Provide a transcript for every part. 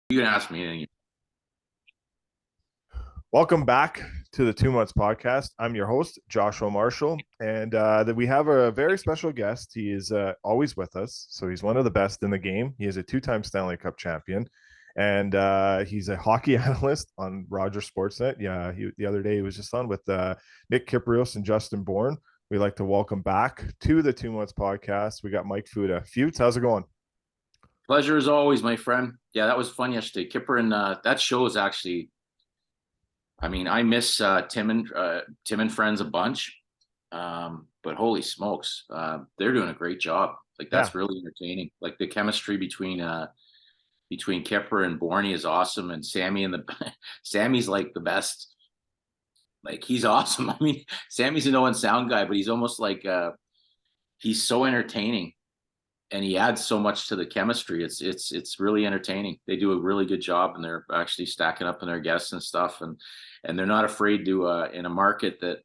You can ask me anything. Welcome back to the 2 Months Podcast. I'm your host, Joshua Marshall, and we have a very special guest. He is always with us, so he's one of the best in the game. He is a two-time Stanley Cup champion, and he's a hockey analyst on Rogers Sportsnet. Yeah, the other day he was just on with Nick Kypreos and Justin Bourne. We'd like to welcome back to the 2 Months Podcast. We got Mike Futa. Futa, how's it going? Pleasure as always, my friend. Yeah, that was fun yesterday. Kipper and that show is actually. I mean, I miss Tim and Friends a bunch, but holy smokes, they're doing a great job. Like Yeah, that's really entertaining. Like the chemistry between Kipper and Borny is awesome, and Sammy and the Sammy's like the best. Like he's awesome. I mean, Sammy's a no one sound guy, but he's almost like he's so entertaining and he adds so much to the chemistry. It's really entertaining. They do a really good job, and they're actually stacking up in their guests and stuff, and they're not afraid to in a market that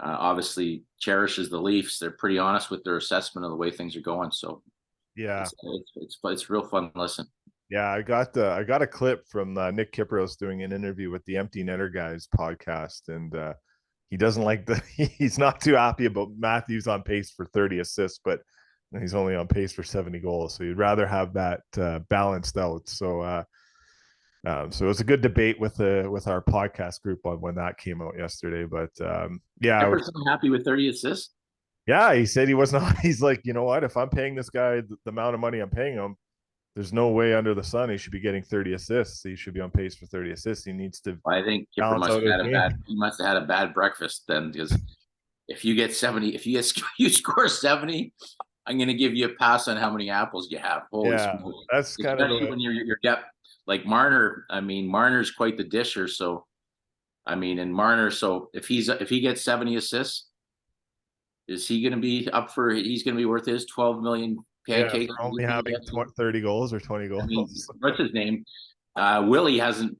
obviously cherishes the Leafs. They're pretty honest with their assessment of the way things are going. So yeah. it's real fun to listen. Yeah, I got a clip from Nick Kypreos doing an interview with the Empty Netter Guys podcast, and he doesn't like the he's not too happy about Matthews on pace for 30 assists, but he's only on pace for 70 goals, so he'd rather have that balanced out. So it was a good debate with our podcast group on when that came out yesterday. But yeah, Pepper's happy with 30 assists. yeah, he said he was not. He's like, you know what? If I'm paying this guy the amount of money I'm paying him, there's no way under the sun he should be getting 30 assists. He should be on pace for 30 assists. He needs to I think Kipper balance out his game. he must have had a bad breakfast then, because if you get 70, if you get you score 70, I'm going to give you a pass on how many apples you have. Holy Yeah, smokes. that's kind of Especially the when you're depth like Marner. I mean, Marner's quite the disher. So, I mean, and Marner, so if he gets 70 assists, is he going to be up for, he's going to be worth his 12 million yeah pancakes? for only having 30 goals or 20 I mean, goals. what's his name? Willie hasn't,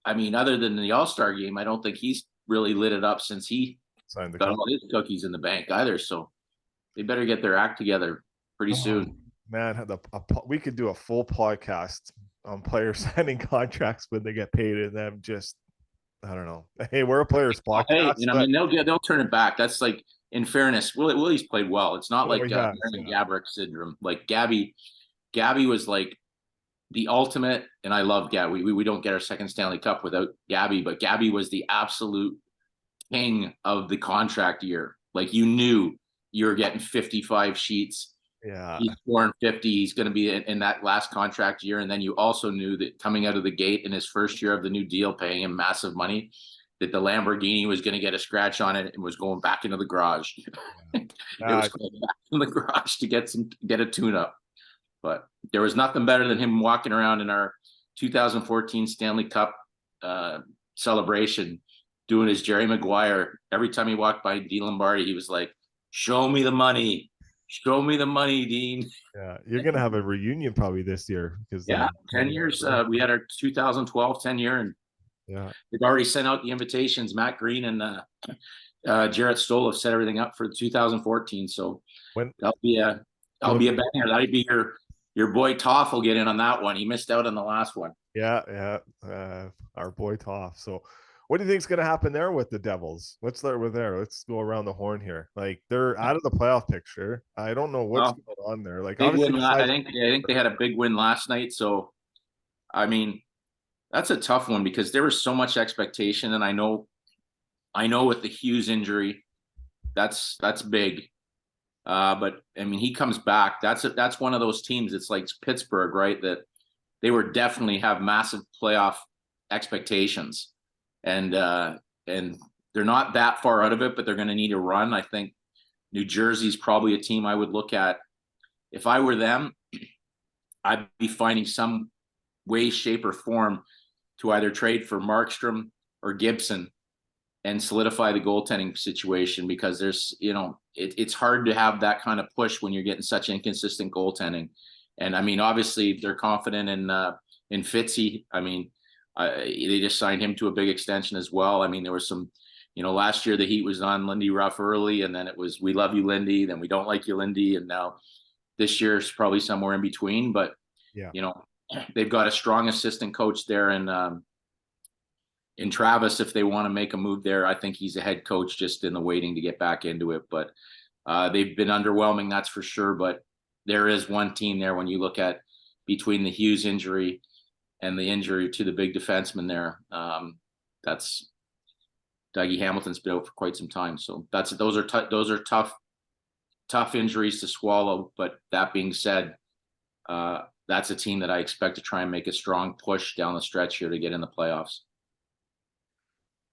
I mean, other than the All-Star game, I don't think he's really lit it up since he Signed the got cup. all his cookies in the bank either. So they better get their act together pretty Oh, soon. man, we could do a full podcast on players signing contracts when they get paid, and them just I don't know. Hey, we're a players Hey, podcast, I but mean, they'll turn it back. That's like, in fairness, Willie's played well. It's not oh, like he has, Aaron yeah, Gabrick syndrome. Like Gabby was like the ultimate, and I love Gabby. We don't get our second Stanley Cup without Gabby, but Gabby was the absolute king of the contract year. Like you knew you were getting 55 sheets. yeah, He's scoring 50. He's going to be in that last contract year. And then you also knew that coming out of the gate in his first year of the new deal, paying him massive money, that the Lamborghini was going to get a scratch on it and was going back into the garage. It yeah. was going back in the garage to get a tune up. But there was nothing better than him walking around in our 2014 Stanley Cup celebration, doing his Jerry Maguire. Every time he walked by Dean Lombardi, he was like, "Show me the money, show me the money, Dean." Yeah, you're gonna have a reunion probably this year because Yeah, 10 10 years. years. We had our 2012 10 year, and Yeah. they've already sent out the invitations. Matt Green and Jarrett Stoll have set everything up for 2014. So When that'll be a you that'll look, be a banger. That'll be your boy Toff will get in on that one. He missed out on the last one. yeah, yeah, our boy Toff. So, what do you think's gonna happen there with the Devils? Let's start with there. Let's go around the horn here. Like they're out of the playoff picture. I don't know what's Well, going on there. Like big obviously, win. besides I think they had a big win last night. So I mean, that's a tough one because there was so much expectation, and I know with the Hughes injury, that's big. But I mean, he comes back. That's one of those teams. It's like Pittsburgh, right? That they were definitely have massive playoff expectations, and uh, and they're not that far out of it, but they're going to need a run. I think New Jersey's probably a team I would look at if I were them. I'd be finding some way, shape, or form to either trade for Markstrom or Gibson and solidify the goaltending situation, because there's, it's hard to have that kind of push when you're getting such inconsistent goaltending. And I mean, obviously they're confident in Fitzy. I mean, they just signed him to a big extension as well. I mean, there was some, last year the heat was on Lindy Ruff early, and then it was, we love you, Lindy, then we don't like you, Lindy. And now this year is probably somewhere in between, but yeah, they've got a strong assistant coach there in Travis. If they want to make a move there, I think he's a head coach just in the waiting to get back into it. But they've been underwhelming, that's for sure. But there is one team there when you look at between the Hughes injury and the injury to the big defenseman there. That's Dougie Hamilton's been out for quite some time. So those are tough injuries to swallow. But that being said, that's a team that I expect to try and make a strong push down the stretch here to get in the playoffs.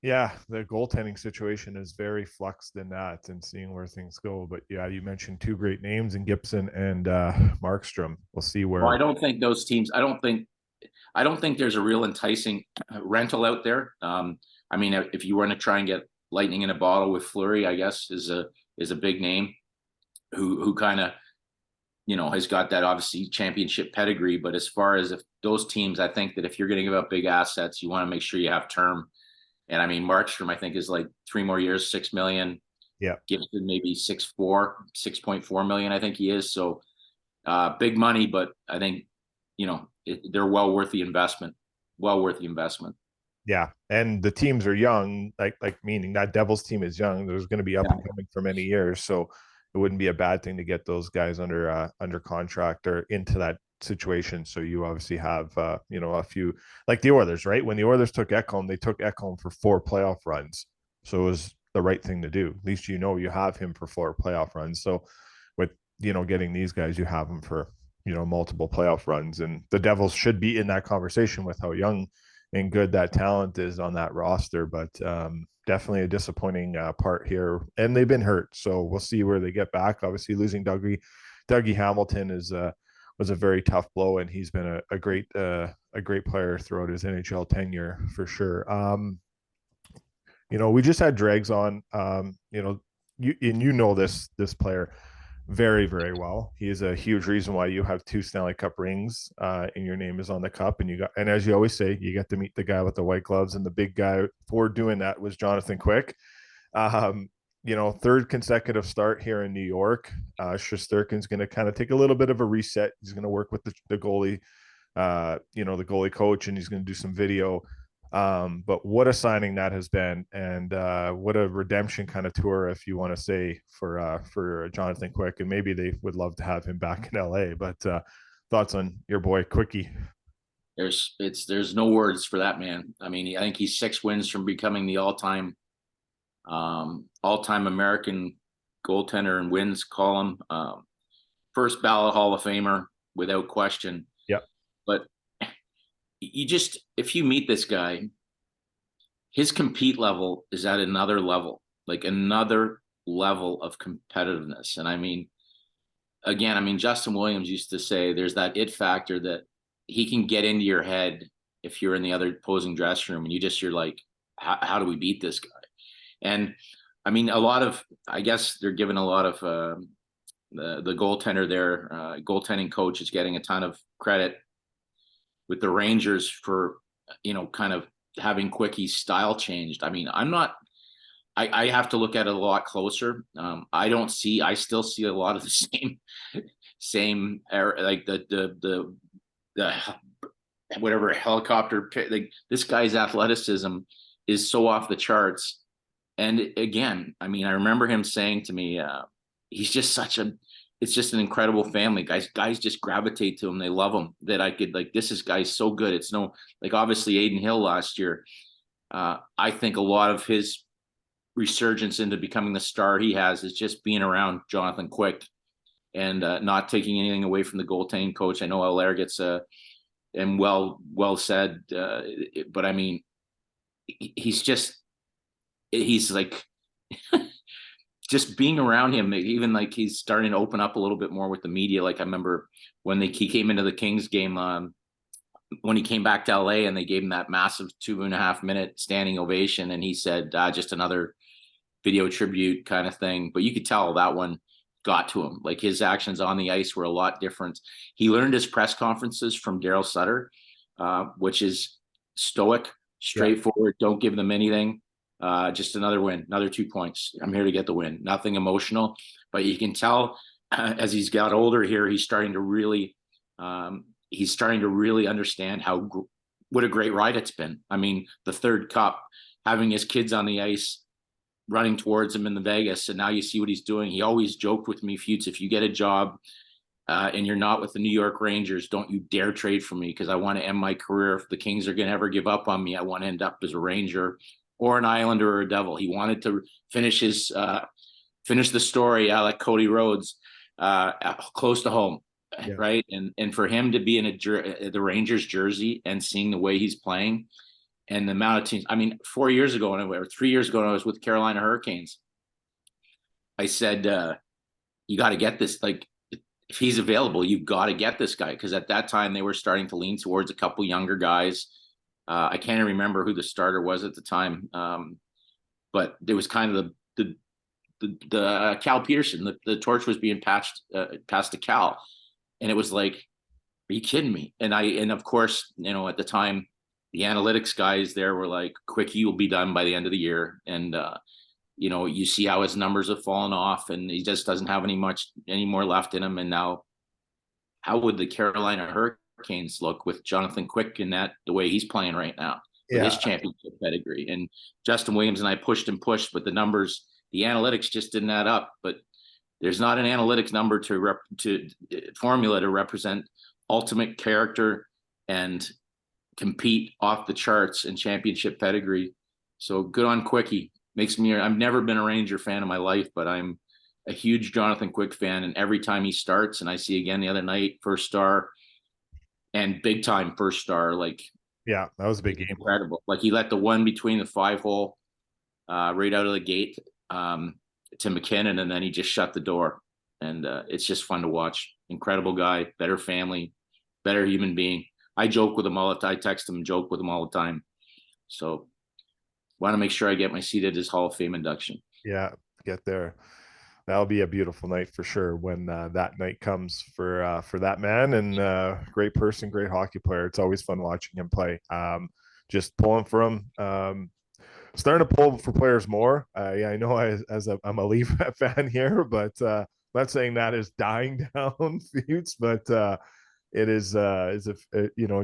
Yeah, the goaltending situation is very fluxed in that, and seeing where things go. But yeah, you mentioned two great names in Gibson and Markstrom. We'll see where. Well, I don't think those teams. I don't think there's a real enticing rental out there. I mean, if you want to try and get lightning in a bottle with Fleury, I guess is a big name who kind of, has got that obviously championship pedigree. But as far as if those teams, I think that if you're going to give up big assets, you want to make sure you have term. And I mean, Markstrom, I think, is like 3 more years, $6 million. Yeah. Gibson maybe 6.4 million. I think he is. So big money, but I think, they're well worth the investment. Well worth the investment. Yeah, and the teams are young, like meaning that Devils team is young. There's going to be up and coming for many years, so it wouldn't be a bad thing to get those guys under contract or into that situation. So you obviously have a few, like the Oilers, right? When the Oilers took Ekholm, they took Ekholm for 4 playoff runs, so it was the right thing to do. At least you have him for 4 playoff runs. So with getting these guys, you have them for multiple playoff runs, and the Devils should be in that conversation with how young and good that talent is on that roster. But definitely a disappointing part here, and they've been hurt, so we'll see where they get back. Obviously losing Dougie Hamilton was a very tough blow, and he's been a great player throughout his NHL tenure for sure. We just had Dregs on. This player very, very well. He is a huge reason why you have 2 Stanley Cup rings, and your name is on the cup. And as you always say, you get to meet the guy with the white gloves, and the big guy for doing that was Jonathan Quick. 3rd consecutive start here in New York. Shesterkin's going to kind of take a little bit of a reset. He's going to work with the goalie, the goalie coach, and he's going to do some video. But what a signing that has been, and what a redemption kind of tour, if you want to say, for Jonathan Quick. And maybe they would love to have him back in LA. But thoughts on your boy Quickie? There's no words for that man. I mean, I think he's 6 wins from becoming the all-time American goaltender in wins column. First ballot Hall of Famer without question. Yep. But if you meet this guy, his compete level is at another level, like another level of competitiveness. And I mean, again, Justin Williams used to say there's that it factor that he can get into your head if you're in the other opposing dressing room, and you're like, how do we beat this guy? And I mean, I guess they're giving a lot of the goaltender there, goaltending coach is getting a ton of credit with the Rangers for, kind of having Quickie's style changed. I mean, I have to look at it a lot closer. I still see a lot of the same like the whatever helicopter, like this guy's athleticism is so off the charts. And again, I mean, I remember him saying to me, he's just it's just an incredible family. Guys just gravitate to him. They love him. That I could guy's so good. It's like obviously Aiden Hill last year. I think a lot of his resurgence into becoming the star he has is just being around Jonathan Quick and not taking anything away from the goaltending coach. I know Allaire gets and well said, but I mean, he's like just being around him, even like he's starting to open up a little bit more with the media. Like I remember when he came into the Kings game, when he came back to LA and they gave him that massive 2.5 minute standing ovation. And he said, just another video tribute kind of thing. But you could tell that one got to him. Like his actions on the ice were a lot different. He learned his press conferences from Daryl Sutter, which is stoic, straightforward. Yeah. Don't give them anything. Just another win, another 2 points. I'm here to get the win. Nothing emotional, but you can tell as he's got older here, he's starting to really he's starting to really understand what a great ride it's been. I mean, the third cup, having his kids on the ice, running towards him in the Vegas, and now you see what he's doing. He always joked with me, Futa, if you get a job and you're not with the New York Rangers, don't you dare trade for me, because I want to end my career. If the Kings are going to ever give up on me, I want to end up as a Ranger or an Islander or a Devil. He wanted to finish the story like Cody Rhodes, close to home. Yeah. Right. And for him to be in the Rangers jersey and seeing the way he's playing and the amount of teams, I mean, 4 years ago or 3 years ago, when I was with Carolina Hurricanes, I said, you got to get this. Like, if he's available, you've got to get this guy. Because at that time they were starting to lean towards a couple younger guys. I can't even remember who the starter was at the time. But there was kind of the Cal Peterson, the torch was being passed to Cal. And it was like, are you kidding me? And of course, at the time, the analytics guys there were like, Quickie will be done by the end of the year. And, you see how his numbers have fallen off and he just doesn't have any more left in him. And now how would the Carolina Hurricanes look with Jonathan Quick in the way he's playing right now with his championship pedigree? And Justin Williams and I pushed, but the numbers, the analytics just didn't add up. But there's not an analytics number to formula to represent ultimate character and compete off the charts in championship pedigree. So good on Quickie. I've never been a Ranger fan in my life, but I'm a huge Jonathan Quick fan. And every time he starts, and I see again the other night, first star and big time first star, like, yeah, that was a big game. Incredible. Like, he let the one between the 5-hole right out of the gate to McKinnon, and then he just shut the door. And it's just fun to watch. Incredible guy, better family, better human being. I joke with him all the time. I text him and joke with him all the time. So want to make sure I get my seat at his Hall of Fame induction. Yeah, get there. That'll be a beautiful night for sure when that night comes for that man. And great person, great hockey player. It's always fun watching him play. Just pulling for him. Starting to pull for players more. I know I'm a Leaf fan here, but I'm not saying that is dying down, Feuds, but it is as if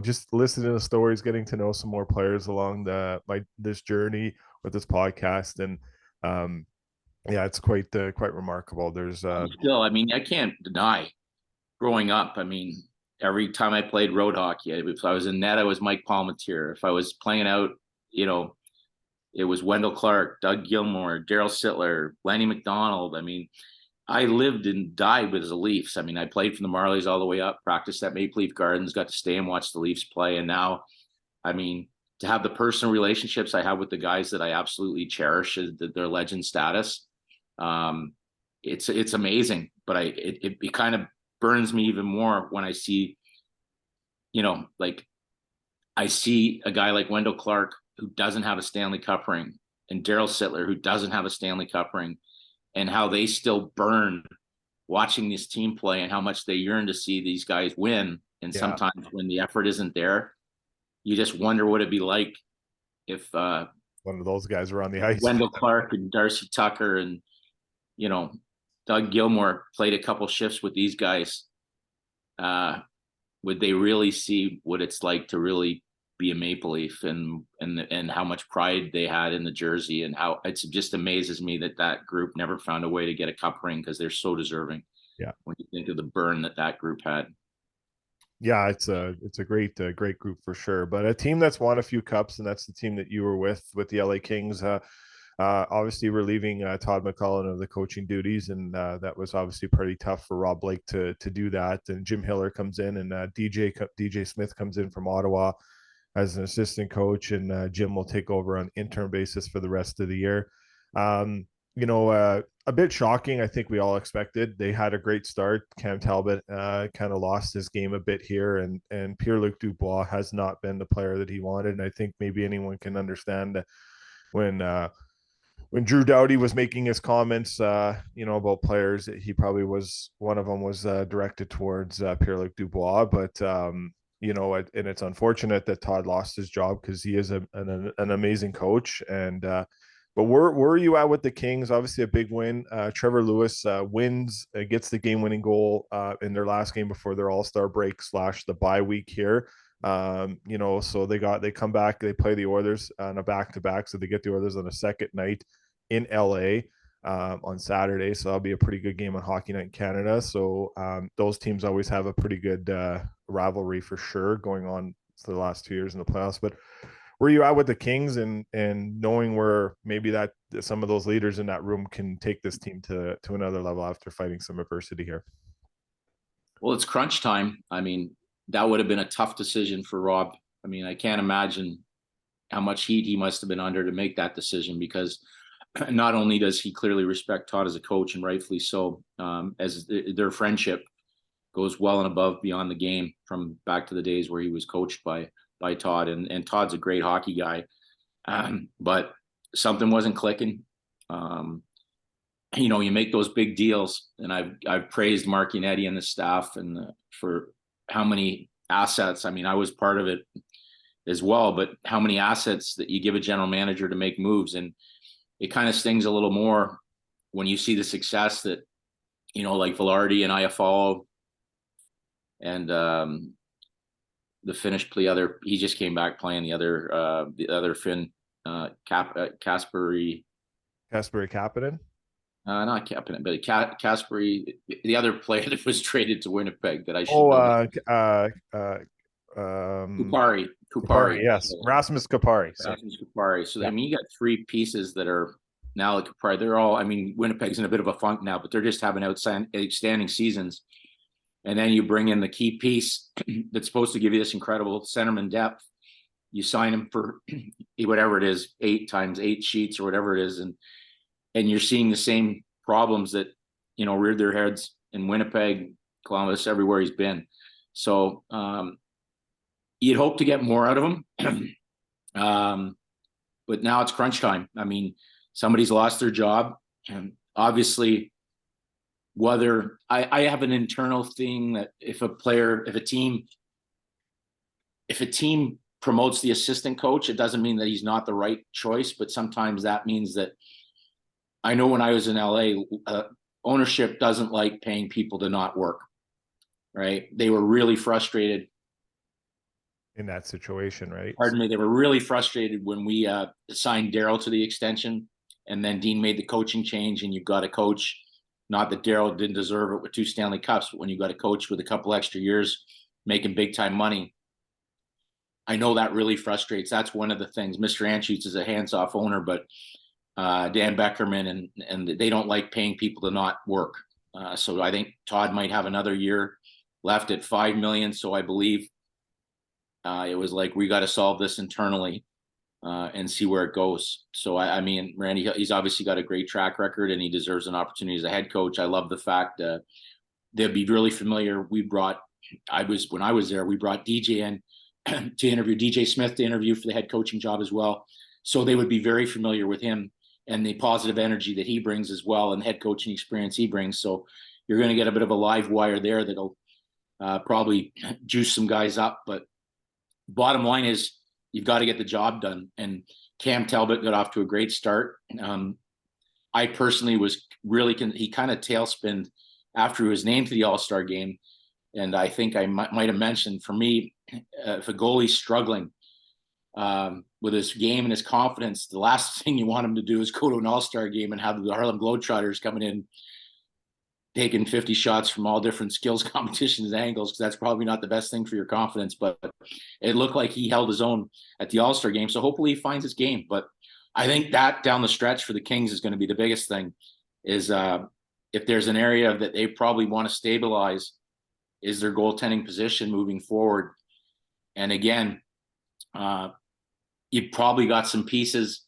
just listening to the stories, getting to know some more players along this journey with this podcast, and yeah, it's quite remarkable. There's still, I mean, I can't deny growing up. I mean, every time I played road hockey, if I was in net, I was Mike Palmateer. If I was playing out, it was Wendell Clark, Doug Gilmour, Daryl Sittler, Lanny McDonald. I mean, I lived and died with the Leafs. I mean, I played from the Marlies all the way up, practiced at Maple Leaf Gardens, got to stay and watch the Leafs play. And now, I mean, to have the personal relationships I have with the guys that I absolutely cherish, their legend status, it's amazing. But it kind of burns me even more when I see, like, I see a guy like Wendell Clark who doesn't have a Stanley Cup ring, and Daryl Sittler who doesn't have a Stanley Cup ring, and how they still burn watching this team play and how much they yearn to see these guys win. And sometimes when the effort isn't there, you just wonder what it'd be like if one of those guys were on the ice. Wendell Clark and Darcy Tucker and, Doug Gilmour played a couple shifts with these guys. Would they really see what it's like to really be a Maple Leaf and how much pride they had in the jersey, and how it just amazes me that group never found a way to get a cup ring, because they're so deserving. Yeah. When you think of the burn that group had. Yeah, it's a great group for sure. But a team that's won a few cups, and that's the team that you were with the LA Kings. Obviously relieving Todd McCullough of the coaching duties, and that was obviously pretty tough for Rob Blake to do that. And Jim Hiller comes in, and DJ Smith comes in from Ottawa as an assistant coach, and Jim will take over on interim basis for the rest of the year. A bit shocking. I think we all expected. They had a great start. Cam Talbot kind of lost his game a bit here, and Pierre-Luc Dubois has not been the player that he wanted. And I think maybe anyone can understand that when Drew Doughty was making his comments, about players, he probably was one of them was directed towards Pierre-Luc Dubois, but and it's unfortunate that Todd lost his job, because he is an amazing coach, and But where are you at with the Kings? Obviously, a big win. Trevor Lewis wins, gets the game-winning goal in their last game before their All-Star break / the bye week here. So they come back, they play the Oilers on a back-to-back, so they get the Oilers on a second night in LA on Saturday. So that'll be a pretty good game on Hockey Night in Canada. So those teams always have a pretty good rivalry for sure going on for the last 2 years in the playoffs. But where you at with the Kings and knowing where maybe that some of those leaders in that room can take this team to another level after fighting some adversity here? Well, it's crunch time. I mean, that would have been a tough decision for Rob. I mean, I can't imagine how much heat he must have been under to make that decision, because not only does he clearly respect Todd as a coach, and rightfully so, as their friendship goes well and above beyond the game from back to the days where he was coached by Todd, and Todd's a great hockey guy, but something wasn't clicking. You make those big deals, and I've praised Mark Yannetti and the staff and for how many assets. I mean, I was part of it as well, but how many assets that you give a general manager to make moves, and it kind of stings a little more when you see the success that like Velarde and Iafallo and the Finnish he just came back playing the other Finn, Kasperi Kapanen. Not Kapanen, but Kasperi, the other player that was traded to Winnipeg that I should know. Kupari. Yes, Rasmus Kupari. Rasmus Kupari. So I mean, you got three pieces that are now like Kupari. They're all. I mean, Winnipeg's in a bit of a funk now, but they're just having outstanding seasons. And then you bring in the key piece that's supposed to give you this incredible centerman depth. You sign him for whatever it is, 8 times 8 sheets or whatever it is, and you're seeing the same problems that reared their heads in Winnipeg, Columbus, everywhere he's been. So you'd hope to get more out of him, but now it's crunch time. I mean, somebody's lost their job, and obviously, whether I have an internal thing that if a team promotes the assistant coach, it doesn't mean that he's not the right choice, but sometimes that means that. I know when I was in LA, ownership doesn't like paying people to not work, right? They were really frustrated in that situation, right? Pardon me. They were really frustrated when we signed Daryl to the extension, and then Dean made the coaching change, and you've got a coach. Not that Daryl didn't deserve it with 2 Stanley Cups, but when you got a coach with a couple extra years making big time money, I know that really frustrates. That's one of the things. Mr. Anschutz is a hands-off owner, but Dan Beckerman and they don't like paying people to not work. So I think Todd might have another year left at $5 million. So I believe it was like, we got to solve this internally and see where it goes. So I mean, Randy, he's obviously got a great track record, and he deserves an opportunity as a head coach. I love the fact they'd be really familiar. When I was there, we brought DJ in to interview DJ Smith to interview for the head coaching job as well. So they would be very familiar with him and the positive energy that he brings as well, and head coaching experience he brings. So you're going to get a bit of a live wire there that'll probably juice some guys up. But bottom line is, you've got to get the job done. And Cam Talbot got off to a great start. I personally was really, he kind of tailspinned after he was named to the All-Star game. And I think I might have mentioned, for me, if a goalie's struggling with his game and his confidence, the last thing you want him to do is go to an All-Star game and have the Harlem Globetrotters coming in taking 50 shots from all different skills competitions and angles, because that's probably not the best thing for your confidence. But it looked like he held his own at the All-Star game. So hopefully he finds his game. But I think that down the stretch for the Kings is going to be the biggest thing, is if there's an area that they probably want to stabilize, is their goaltending position moving forward. And again, you probably got some pieces.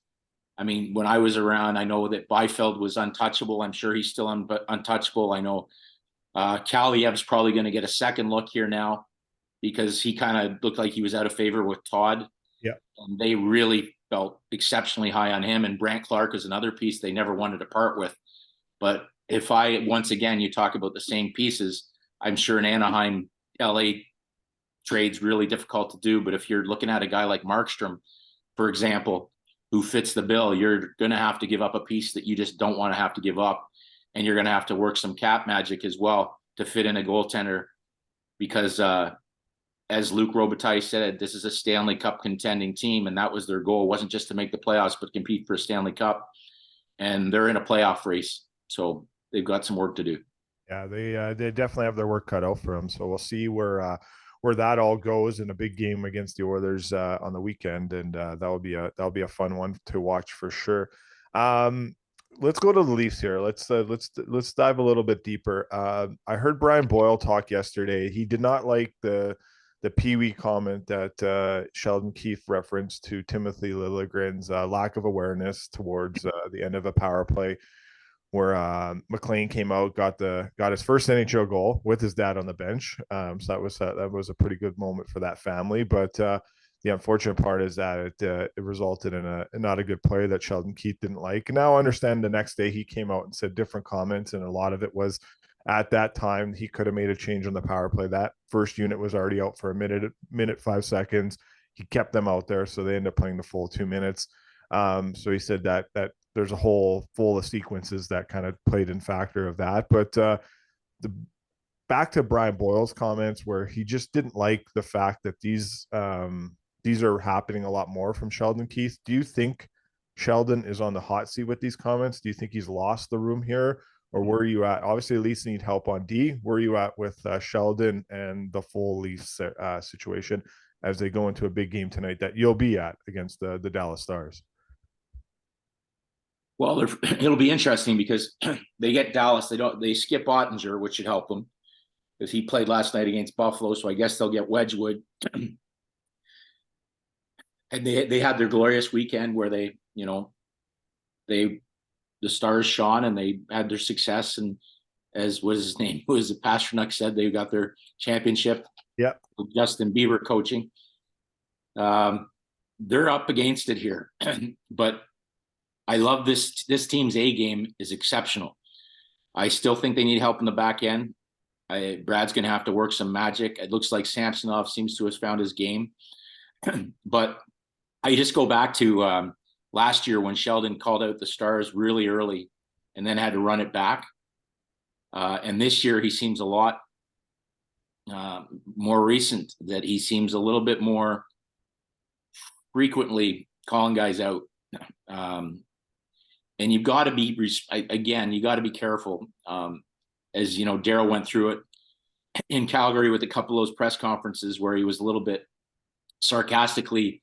I mean, when I was around, I know that Byfield was untouchable. I'm sure he's still untouchable. I know Kaliev's probably going to get a second look here now, because he kind of looked like he was out of favor with Todd. Yeah. And they really felt exceptionally high on him. And Brant Clark is another piece they never wanted to part with. But once again, you talk about the same pieces, I'm sure in Anaheim, LA trade's really difficult to do. But if you're looking at a guy like Markstrom, for example, who fits the bill, you're going to have to give up a piece that you just don't want to have to give up. And you're going to have to work some cap magic as well to fit in a goaltender because, as Luc Robitaille said, this is a Stanley Cup contending team, and that was their goal. It wasn't just to make the playoffs, but compete for a Stanley Cup. And they're in a playoff race, so they've got some work to do. Yeah, they definitely have their work cut out for them. So we'll see where that all goes in a big game against the Oilers on the weekend, and that'll be a fun one to watch for sure. Let's go to the Leafs here. Let's dive a little bit deeper. I heard Brian Boyle talk yesterday. He did not like the Pee Wee comment that Sheldon Keefe referenced to Timothy Liljegren's lack of awareness towards the end of a power play, where McLean came out, got his first NHL goal with his dad on the bench. So that was a pretty good moment for that family. But the unfortunate part is that it resulted in a not a good play that Sheldon Keefe didn't like. And now I understand the next day he came out and said different comments, and a lot of it was at that time he could have made a change on the power play. That first unit was already out for a minute 5 seconds. He kept them out there, so they ended up playing the full 2 minutes. So he said that there's a whole full of sequences that kind of played in factor of that. But back to Brian Boyle's comments, where he just didn't like the fact that these are happening a lot more from Sheldon Keefe. Do you think Sheldon is on the hot seat with these comments? Do you think he's lost the room here? Or where are you at? Obviously, Leafs need help on D. Where are you at with Sheldon and the full Leafs situation as they go into a big game tonight that you'll be at against the Dallas Stars? Well, it'll be interesting because they get Dallas. They skip Ottinger, which should help them because he played last night against Buffalo. So I guess they'll get Wedgwood. And they had their glorious weekend where the Stars shone and they had their success. And as was his name, was Pasternak said, they got their championship. Yeah, with Justin Bieber coaching. They're up against it here, but I love this. This team's A game is exceptional. I still think they need help in the back end. Brad's going to have to work some magic. It looks like Samsonov seems to have found his game. But I just go back to last year when Sheldon called out the Stars really early and then had to run it back. And this year he seems a lot more recent, that he seems a little bit more frequently calling guys out. And you've got to be, again, you got to be careful. As you know, Darryl went through it in Calgary with a couple of those press conferences where he was a little bit sarcastically,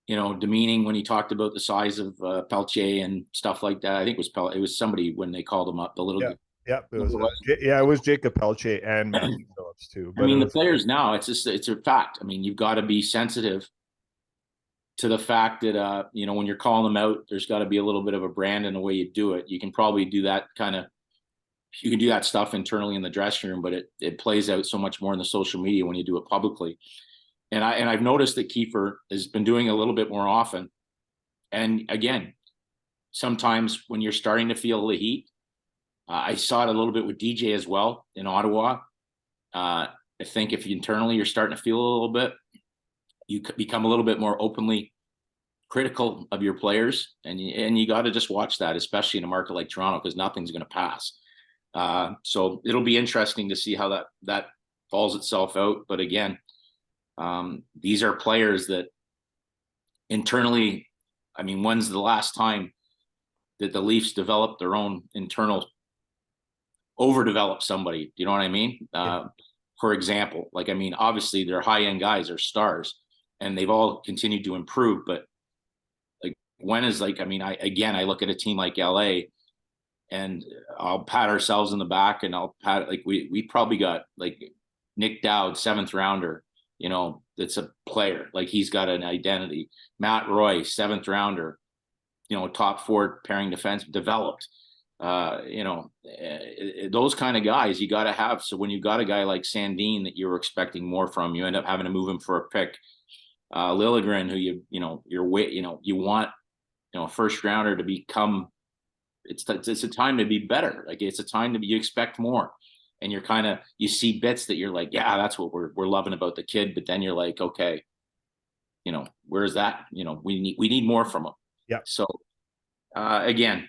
demeaning when he talked about the size of Peltier and stuff like that. I think it was somebody when they called him up, the little. Yeah, it was Jacob Peltier and Matthew Phillips too. But the players now, it's a fact. I mean, you've got to be sensitive to the fact that, when you're calling them out, there's got to be a little bit of a brand in the way you do it. You can probably do that you can do that stuff internally in the dressing room, but it plays out so much more in the social media when you do it publicly. And I've noticed that Kiefer has been doing it a little bit more often. And again, sometimes when you're starting to feel the heat, I saw it a little bit with DJ as well in Ottawa. I think if internally you're starting to feel a little bit, you become a little bit more openly critical of your players, and you got to just watch that, especially in a market like Toronto, because nothing's going to pass. So it'll be interesting to see how that falls itself out. But again, these are players that internally, I mean, when's the last time that the Leafs developed their own internal, overdeveloped somebody? You know what I mean? For example, obviously they're high-end guys, they're stars, and they've all continued to improve. But I look at a team like LA and I'll pat ourselves in the back and I'll pat, we probably got Nick Dowd, 7th rounder, that's a player. He's got an identity. Matt Roy, 7th rounder, top 4 pairing defense, developed. Those kind of guys you got to have. So when you've got a guy like Sandin that you were expecting more from, you end up having to move him for a pick. Liljegren, who you want, a first rounder to become. It's a time to be better. It's a time you expect more, and you see bits that you're like, yeah, that's what we're loving about the kid. But then you're like, okay, where's that? We need more from him. Yeah. So again,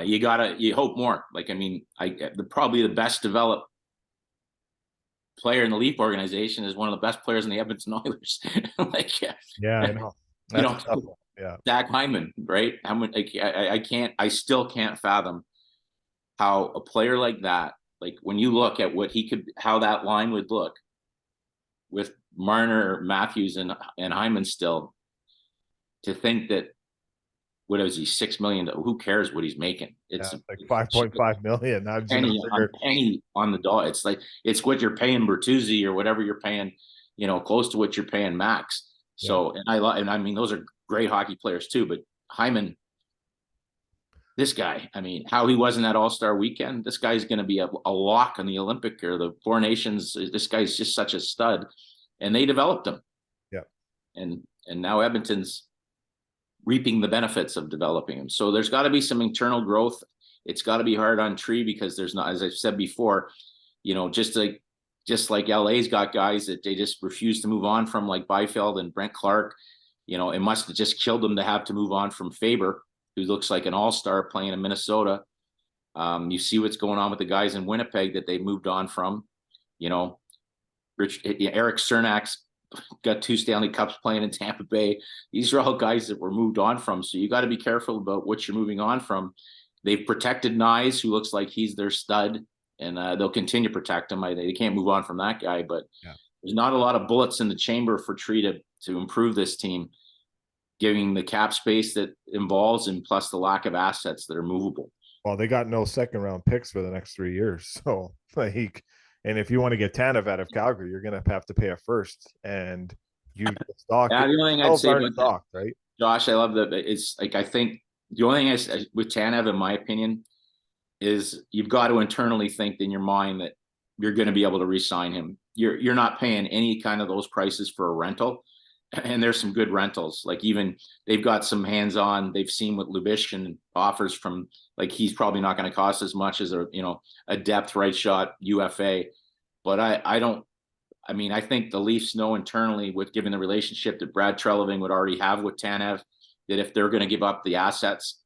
you hope more. Like, I mean, probably the best developed player in the Leaf organization is one of the best players in the Edmonton Oilers. Like, Yeah, I know. you That's a know, tough one. Yeah. Zach Hyman, right? How much? I still can't fathom how a player like that, like when you look at how that line would look with Marner, Matthews, and Hyman still, to think that what is he, 6 million? Who cares what he's making? Yeah, It's like 5.5 million. That's a penny on the dollar. It's like it's what you're paying Bertuzzi or whatever you're paying, close to what you're paying Max. Yeah. So and I mean those are great hockey players too, but Hyman, this guy, I mean, how he was in that All-Star weekend, this guy's going to be a lock on the Olympic or the Four Nations. This guy's just such a stud, and they developed him. Yeah. And now Edmonton's reaping the benefits of developing him. So there's got to be some internal growth. It's got to be hard on Tree because there's not, as I've said before, just like LA's got guys that they just refuse to move on from, like Byfield and Brent Clark. It must have just killed them to have to move on from Faber, who looks like an all-star playing in Minnesota. You see what's going on with the guys in Winnipeg that they moved on from. Eric Cernak's got 2 Stanley Cups playing in Tampa Bay. These are all guys that were moved on from. So you got to be careful about what you're moving on from. They've protected Nyes, who looks like he's their stud, and they'll continue to protect him. They can't move on from that guy, but there's not a lot of bullets in the chamber for Tree to improve this team, giving the cap space that involves and plus the lack of assets that are movable. Well, they got no second round picks for the next 3 years. So and if you want to get Tanev out of Calgary, you're going to have to pay a first, and you stock. Yeah, the only thing I'd say about stock, right? Josh, I love that. It's like, I think the only thing with Tanev, in my opinion, is you've got to internally think in your mind that you're going to be able to re-sign him. You're not paying any kind of those prices for a rental. And there's some good rentals. Like, even they've got some hands-on. They've seen what Lubishkin offers from, like, he's probably not going to cost as much as a depth right shot UFA. But I think the Leafs know internally, with given the relationship that Brad Treliving would already have with Tanev, that if they're going to give up the assets,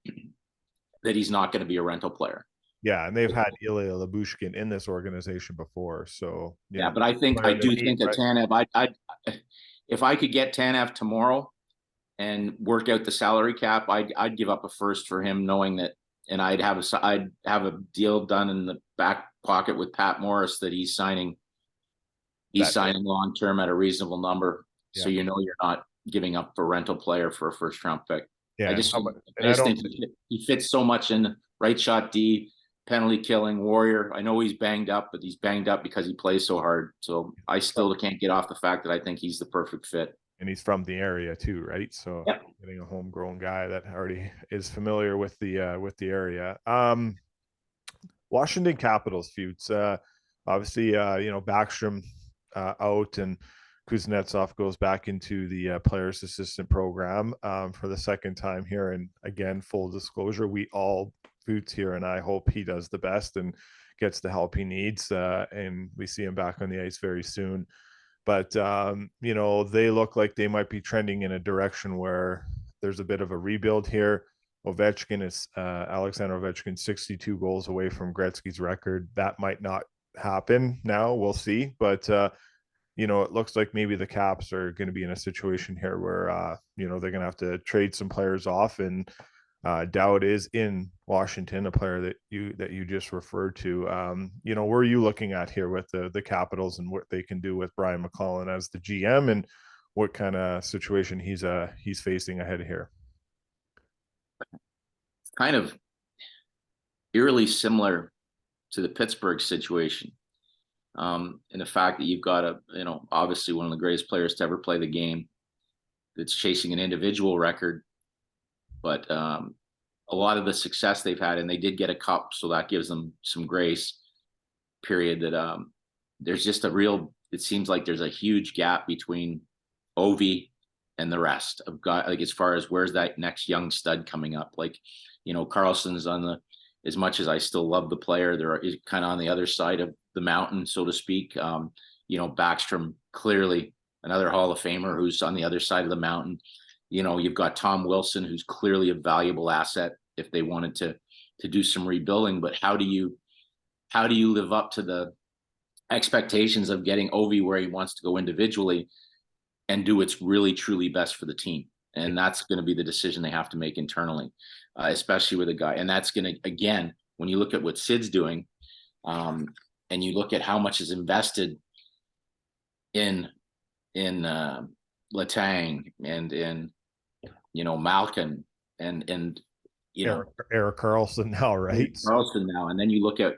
that he's not going to be a rental player. Yeah, and they've had Ilya Lyubushkin in this organization before, so but I do think that Tanev, if I could get Tanev tomorrow and work out the salary cap, I'd give up a first for him, knowing that, and I'd have a deal done in the back pocket with Pat Morris that he's signing long term at a reasonable number. Yeah. So you're not giving up a rental player for a first round pick. Yeah, I just think he fits so much in right shot D, penalty killing warrior. I know he's banged up, but he's banged up because he plays so hard. So I still can't get off the fact that I think he's the perfect fit. And he's from the area too, right? So getting a homegrown guy that already is familiar with the area. Washington Capitals feuds. Obviously, Backstrom out, and Kuznetsov goes back into the players assistant program for the second time here. And again, full disclosure, we all Futa here, and I hope he does the best and gets the help he needs, and we see him back on the ice very soon. But they look like they might be trending in a direction where there's a bit of a rebuild here. Alexander Ovechkin 62 goals away from Gretzky's record. That might not happen now. We'll see. But it looks like maybe the Caps are going to be in a situation here where they're going to have to trade some players off, and Dowd is in Washington, a player that you just referred to. Where are you looking at here with the Capitals and what they can do with Brian McClellan as the GM, and what kind of situation he's facing ahead here? It's kind of eerily similar to the Pittsburgh situation, in the fact that you've got obviously one of the greatest players to ever play the game that's chasing an individual record. But a lot of the success they've had, and they did get a cup, so that gives them some grace, period, that there's just it seems like there's a huge gap between Ovi and the rest of guys, like, as far as where's that next young stud coming up. Like, Carlson's as much as I still love the player, is kind of on the other side of the mountain, so to speak. Backstrom, clearly another Hall of Famer who's on the other side of the mountain. You've got Tom Wilson, who's clearly a valuable asset if they wanted to do some rebuilding. But how do you live up to the expectations of getting Ovi where he wants to go individually and do what's really truly best for the team? And that's going to be the decision they have to make internally, especially with a guy. And that's going to, again, when you look at what Sid's doing, and you look at how much is invested in Letang and in Malkin and Eric Carlson now, right? Carlson now, and then you look at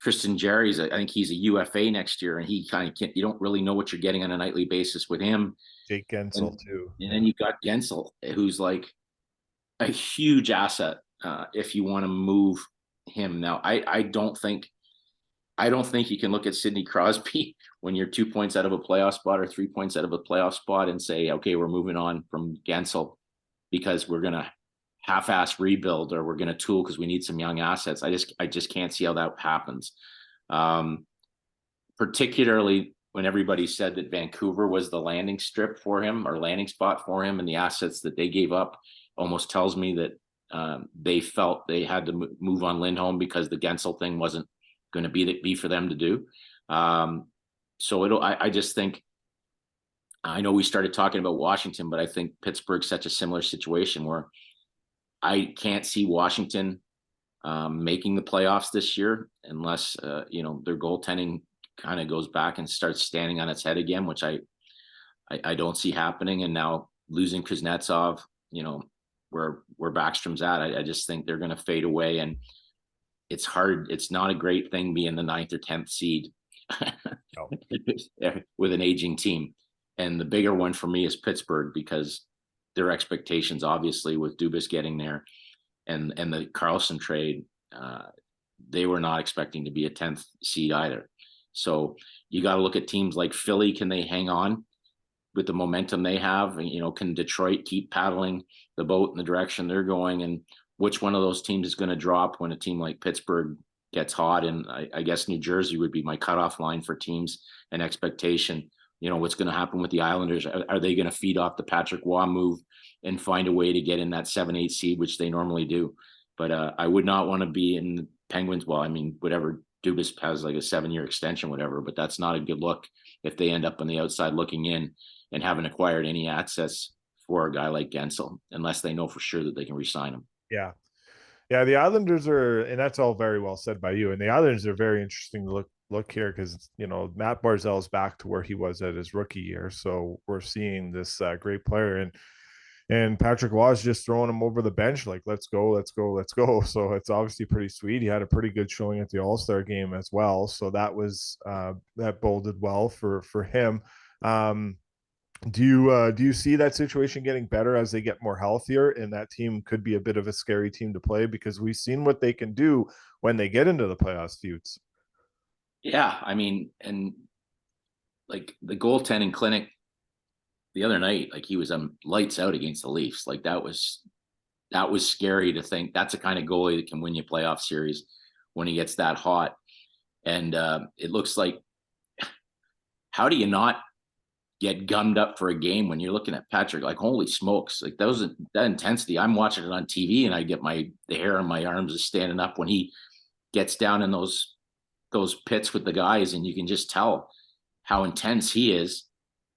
Tristan Jarry's. I think he's a UFA next year, and he kind of can't. You don't really know what you're getting on a nightly basis with him. Jake Gensel too, and then you've got Gensel, who's like a huge asset if you want to move him. Now, I don't think you can look at Sidney Crosby when you're 2 points out of a playoff spot or 3 points out of a playoff spot and say, okay, we're moving on from Gensel because we're going to half-ass rebuild or we're going to tool because we need some young assets. I just can't see how that happens. Particularly when everybody said that Vancouver was the landing strip for him or landing spot for him, and the assets that they gave up almost tells me that they felt they had to move on Lindholm because the Gensel thing wasn't going to be for them to do. So I just think, I know we started talking about Washington, but I think Pittsburgh's such a similar situation where I can't see Washington making the playoffs this year unless their goaltending kind of goes back and starts standing on its head again, which I don't see happening. And now losing Kuznetsov, where Backstrom's at, I just think they're going to fade away. And it's hard. It's not a great thing being the 9th or 10th seed No. with an aging team. And the bigger one for me is Pittsburgh, because their expectations, obviously, with Dubas getting there and the Carlson trade, they were not expecting to be a 10th seed either. So you got to look at teams like Philly. Can they hang on with the momentum they have? And, can Detroit keep paddling the boat in the direction they're going? And which one of those teams is going to drop when a team like Pittsburgh gets hot? And I guess New Jersey would be my cutoff line for teams and expectation. What's going to happen with the Islanders? Are they going to feed off the Patrick Waugh move and find a way to get in that 7-8 seed, which they normally do? But I would not want to be in the Penguins. Well, I mean, whatever, Dubas has like a 7-year extension, whatever, but that's not a good look if they end up on the outside looking in and haven't acquired any access for a guy like Gensel, unless they know for sure that they can re-sign him. Yeah. Yeah, the Islanders are, and that's all very well said by you. And the Islanders are very interesting to look here because Matt Barzal's back to where he was at his rookie year, so we're seeing this great player, and Patrick Waugh is just throwing him over the bench like let's go, let's go, let's go. So it's obviously pretty sweet. He had a pretty good showing at the All-Star game as well, so that was that boded well for him. Do you see that situation getting better as they get more healthier, and that team could be a bit of a scary team to play because we've seen what they can do when they get into the playoffs feuds? Yeah, I mean, and like the goaltending clinic the other night, like he was lights out against the Leafs. Like that was scary to think that's the kind of goalie that can win you playoff series when he gets that hot. And it looks like, how do you not get gummed up for a game when you're looking at Patrick? Like, holy smokes, like that intensity. I'm watching it on TV and I get the hair on my arms is standing up when he gets down in those pits with the guys, and you can just tell how intense he is.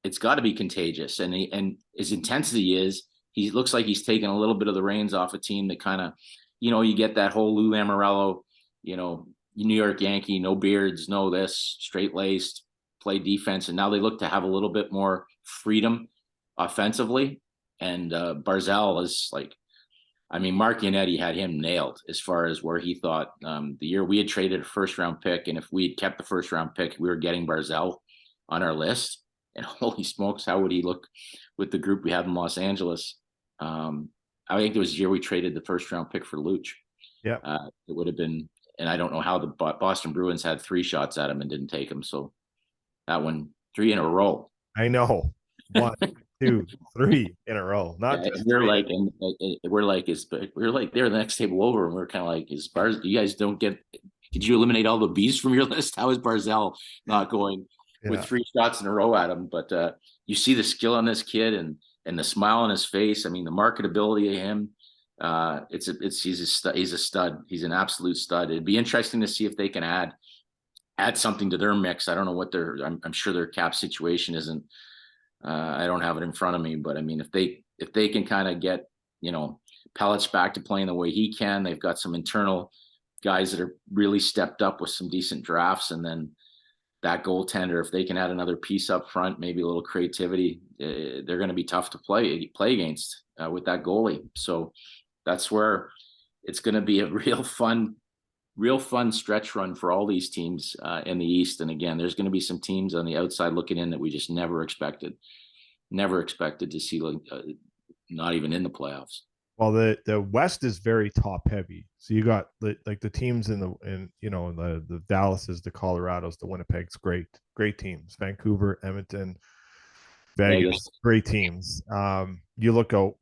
It's got to be contagious. And his intensity is, he looks like he's taking a little bit of the reins off a team that kind of, you get that whole Lou Lamoriello, New York Yankee, no beards, no this, straight-laced, play defense, and now they look to have a little bit more freedom offensively. And Barzal is like, I mean, Mark Yannetti had him nailed as far as where he thought the year we had traded a first-round pick, and if we had kept the first-round pick, we were getting Barzal on our list. And holy smokes, how would he look with the group we had in Los Angeles? I think it was the year we traded the first-round pick for Luch. Yeah, it would have been, and I don't know how the Boston Bruins had 3 shots at him and didn't take him. So that one, 3 in a row. I know. 1, 2, 3 in a row. Not just we're 3. like, and we're like they're the next table over, and we're kind of like, you guys don't get? Did you eliminate all the B's from your list? How is Barzal not going with 3 shots in a row at him? But you see the skill on this kid, and and the smile on his face. I mean, the marketability of him. He's a stud. He's an absolute stud. It'd be interesting to see if they can add something to their mix. I don't know what I'm sure their cap situation isn't. I don't have it in front of me, but I mean, if they can kind of get, Pellet's back to playing the way he can, they've got some internal guys that are really stepped up with some decent drafts, and then that goaltender, if they can add another piece up front, maybe a little creativity, they're going to be tough to play against with that goalie. So that's where it's going to be a real fun stretch run for all these teams in the East. And again, there's going to be some teams on the outside looking in that we just never expected to see, not even in the playoffs. Well, the West is very top heavy. So you got like the teams in the Dallases, the Colorados, the Winnipegs, great teams. Vancouver, Edmonton, Vegas, great teams. You look out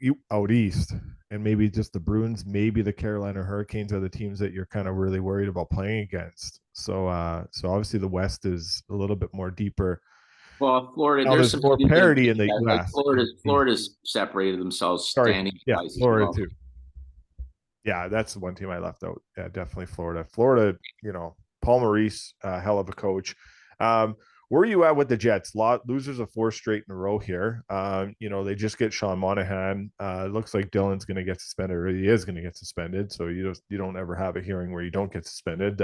east, and maybe just the Bruins, maybe the Carolina Hurricanes are the teams that you're kind of really worried about playing against. So obviously the West is a little bit more deeper. Well, Florida, there's some more parity in the West. Florida's separated themselves. Florida too. Yeah, that's the one team I left out. Yeah, definitely Florida. Florida, Paul Maurice, hell of a coach. Where are you at with the Jets? Losers of 4 straight in a row here. They just get Sean Monahan. It looks like Dylan's going to get suspended, or he is going to get suspended. So you don't ever have a hearing where you don't get suspended.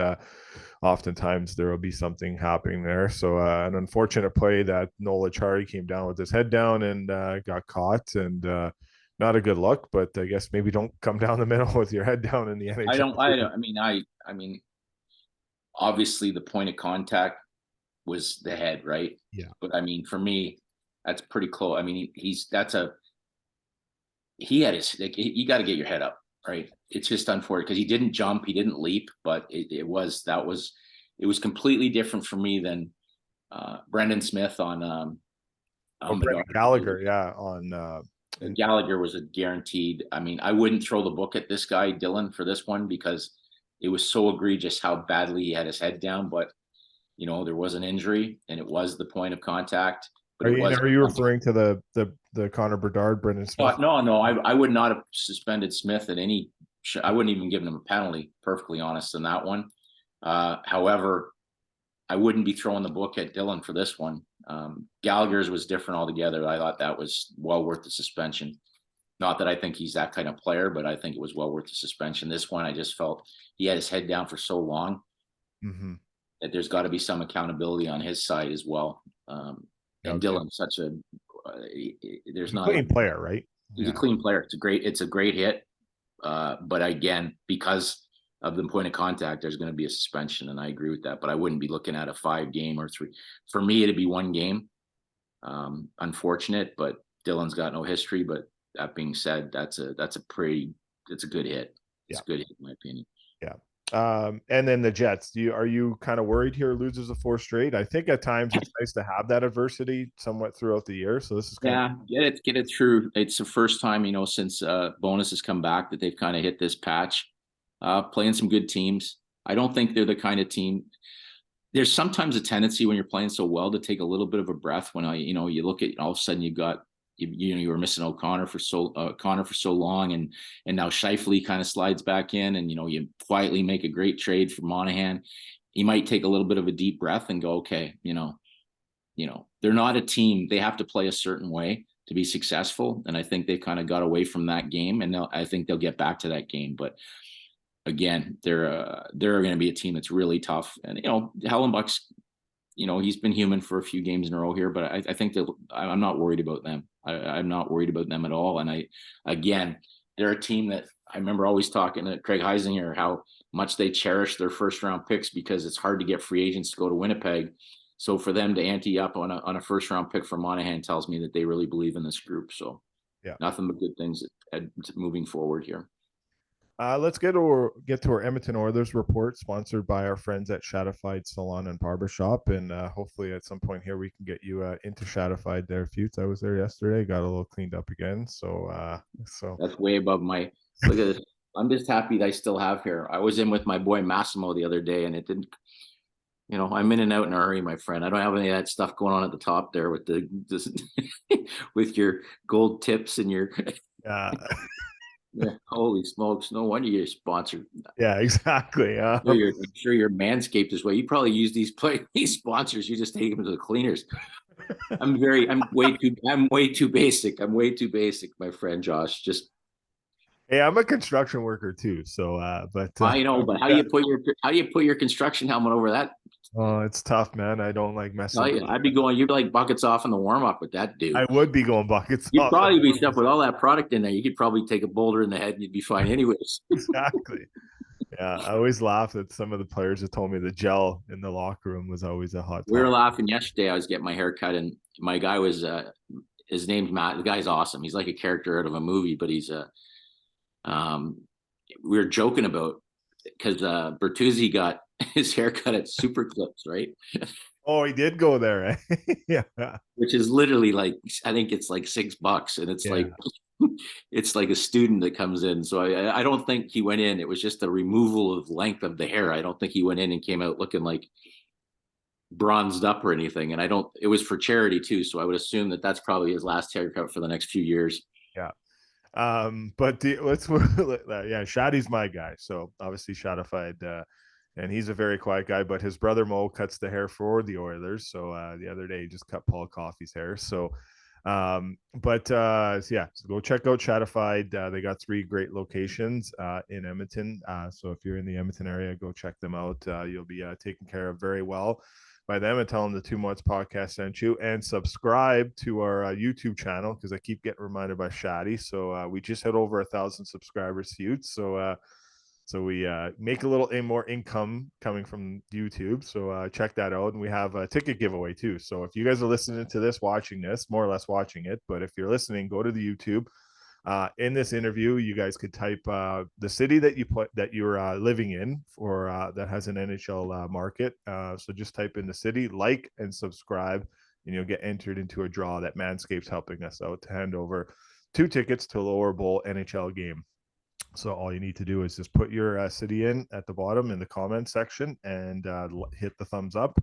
Oftentimes there will be something happening there. So an unfortunate play that Nola Chari came down with his head down and got caught, and not a good look. But I guess maybe don't come down the middle with your head down in the NHL. I mean, obviously the point of contact was the head, right? Yeah. But I mean, for me, that's pretty close. I mean, you got to get your head up, right? It's just unfortunate because he didn't jump, he didn't leap, but it was completely different for me than Brendan Smith on Gallagher. Yeah. Gallagher was a guaranteed. I mean, I wouldn't throw the book at this guy, Dylan, for this one because it was so egregious how badly he had his head down, but there was an injury, and it was the point of contact. Are you referring to the Connor Bedard, Brendan Smith? No. I would not have suspended Smith at any. I wouldn't even give him a penalty. Perfectly honest in that one. However, I wouldn't be throwing the book at Dylan for this one. Gallagher's was different altogether. I thought that was well worth the suspension. Not that I think he's that kind of player, but I think it was well worth the suspension. This one, I just felt he had his head down for so long. Mm-hmm. That there's got to be some accountability on his side as well. And Dylan's there's not a clean player, right? He's a clean player. It's a great hit. But again, because of the point of contact, there's going to be a suspension, and I agree with that. But I wouldn't be looking at a 5-game or 3. For me, it'd be 1 game. Unfortunate, but Dylan's got no history. But that being said, it's a good hit. It's a good hit in my opinion. Yeah. And then the Jets, are you kind of worried here, losers of 4 straight? I think at times it's nice to have that adversity somewhat throughout the year. So this is get it through. It's the first time, since Bonus has come back that they've kind of hit this patch, playing some good teams. I don't think they're the kind of team. There's sometimes a tendency when you're playing so well to take a little bit of a breath when you look at all of a sudden you've got you were missing O'Connor for so long, and now Scheifele kind of slides back in, and you quietly make a great trade for Monahan. He might take a little bit of a deep breath and go, okay, they're not a team. They have to play a certain way to be successful, and I think they kind of got away from that game, and I think they'll get back to that game. But again, they're going to be a team that's really tough, and Hellenbuck's. He's been human for a few games in a row here, but I think that I'm not worried about them. I'm not worried about them at all. And they're a team that I remember always talking to Craig Heisinger, how much they cherish their first round picks because it's hard to get free agents to go to Winnipeg. So for them to ante up on a first round pick for Monahan tells me that they really believe in this group. So nothing but good things moving forward here. Let's get to our Edmonton Oilers report, sponsored by our friends at Shadified Salon and Barbershop, and hopefully at some point here we can get you into Shadified there, Futa. I was there yesterday, got a little cleaned up again. So that's way above my. Look at this. I'm just happy that I still have hair. I was in with my boy Massimo the other day, and it didn't. I'm in and out in a hurry, my friend. I don't have any of that stuff going on at the top there with with your gold tips and your Yeah. yeah, holy smokes. No wonder you're sponsored. Yeah, exactly. I'm sure you're manscaped as well. You probably use these sponsors. You just take them to the cleaners. I'm way too basic. I'm way too basic, my friend Josh. Just Hey, I'm a construction worker too. So, I know, but yeah. how do you put your construction helmet over that? Oh, it's tough, man. I don't like messing Tell with you, I'd be going. You'd be like buckets off in the warm up with that dude. I would be going buckets You'd off. probably be stuck with all that product in there. You could probably take a boulder in the head and you'd be fine anyways. Exactly. Yeah, I always laugh at some of the players that told me the gel in the locker room was always a hot We were topic. laughing yesterday. I was getting my hair cut, and my guy was his name's Matt. The guy's awesome. He's like a character out of a movie, but he's a we were joking about because Bertuzzi got his haircut at Super Clips, right? Oh, he did go there, eh? Yeah. Which is literally like I think it's like $6, and it's Yeah. like it's like a student that comes in. So I don't think he went in. It was just a removal of length of the hair. I don't think he went in and came out looking like bronzed up or anything. And I don't. It was for charity too, so I would assume that that's probably his last haircut for the next few years. Yeah. But let's yeah, Shaddy's my guy. So obviously Shadified, and he's a very quiet guy, but his brother Mo cuts the hair for the Oilers. So the other day he just cut Paul Coffey's hair. So so yeah, so go check out Shadified. They got 3 great locations in Edmonton. So if you're in the Edmonton area, go check them out. You'll be taken care of very well by them, and tell them the 2 Months podcast sent you, and subscribe to our YouTube channel because I keep getting reminded by Shadi. So we just hit over 1,000 subscribers, huge. So we make a little more income coming from YouTube. So check that out. And we have a ticket giveaway too. So if you guys are listening to this, watching this, more or less watching it, but if you're listening, go to the YouTube. In this interview, you guys could type the city that you're living in for that has an NHL market. So just type in the city, like and subscribe, and you'll get entered into a draw that Manscaped's helping us out to hand over 2 tickets to a Lower Bowl NHL game. So all you need to do is just put your city in at the bottom in the comment section and hit the thumbs up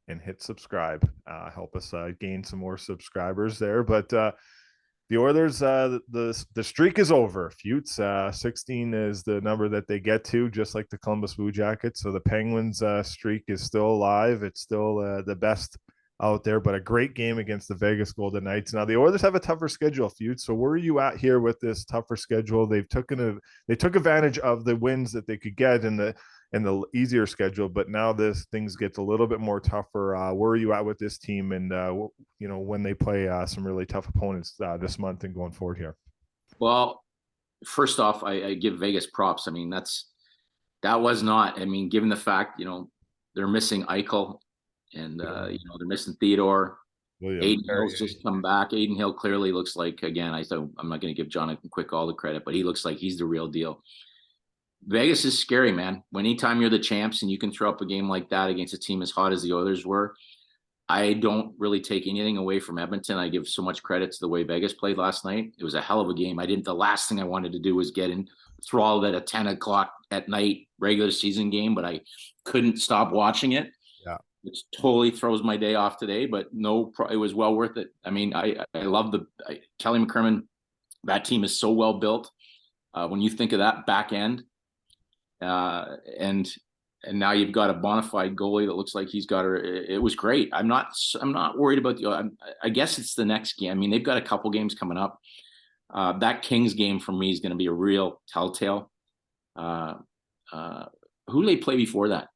and hit subscribe. Help us gain some more subscribers there. But the Oilers, the streak is over. Futes, 16 is the number that they get to, just like the Columbus Blue Jackets. So the Penguins streak is still alive. It's still the best out there, but a great game against the Vegas Golden Knights. Now the Oilers have a tougher schedule, Futes. So where are you at here with this tougher schedule? They took advantage of the wins that they could get in the easier schedule, but now things gets a little bit more tougher. Where are you at with this team, and when they play some really tough opponents this month and going forward here? Well, first off, I give Vegas props. I mean, that was not. I mean, given the fact they're missing Eichel and they're missing Theodore. Aiden Hill's just come back. Aiden Hill clearly looks like, again, I'm not going to give Jonathan Quick all the credit, but he looks like he's the real deal. Vegas is scary, man. Anytime you're the champs and you can throw up a game like that against a team as hot as the Oilers were, I don't really take anything away from Edmonton. I give so much credit to the way Vegas played last night. It was a hell of a game. The last thing I wanted to do was get enthralled at a 10 o'clock at night regular season game, but I couldn't stop watching it. Yeah. Which totally throws my day off today, but no, it was well worth it. I mean, I love Kelly McCrimmon. That team is so well built. When you think of that back end, and now you've got a bona fide goalie that looks like he's got her. It was great. I'm not worried about I guess it's the next game. I mean, they've got a couple games coming up. That Kings game for me is going to be a real telltale. Who do they play before that?